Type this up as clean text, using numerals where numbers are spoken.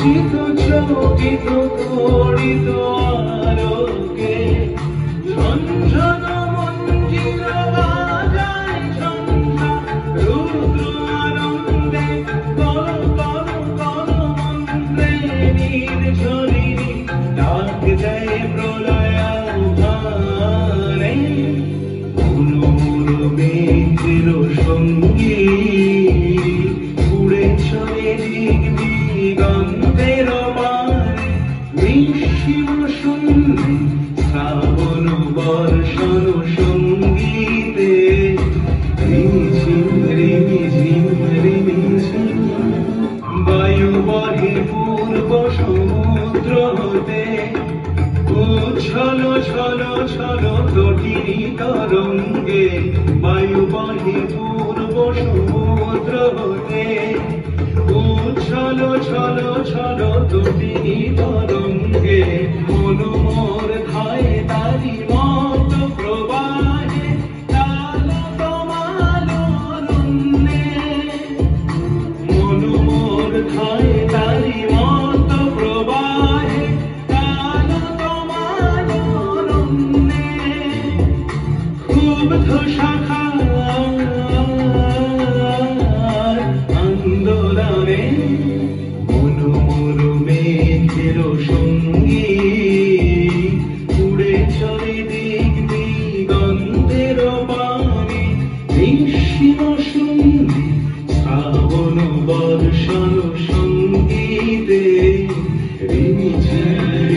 শীত চকিত তড়িত আলোকে ঝনঝন মঞ্জির বাজায় ঝঞ্ঝা রুদ্র আনন্দে কর কর কর মন্ত্রে নির্ঝরিণী ডাক দেয় প্রলয় আহ্বানে মনোর মেঘের সঙ্গী উড়ে চলে দিক দিগন্তের পানে নিঃসীম শূন্যে শ্রাবণ বর্ষণ সঙ্গীতে রিমিঝিম রিমিঝিম রিমিঝিম বায়ু বহে পূর্ব সমুদ্র হতে উচ্ছল ছল ছল তটিনী তরঙ্গে বায়ু বহে পূর্ব সমুদ্র হতে উচ্ছল ছল ছল তটিনী তরঙ্গে মনু মোর ধায় তারি মত প্রবাহে তাল তমাল অনন্যে মনু মোর ধায় তারি মত প্রবাহে তাল তমাল অনন্যে ক্ষুব্ধ শাখার আন্দোলনে মনু মোর মেঘের সঙ্গী উড়ে চলে দিক দিগন্তের পানে নিঃসীম শূন্যে শ্রাবণ বর্ষণ সঙ্গীতে রিমিঝিম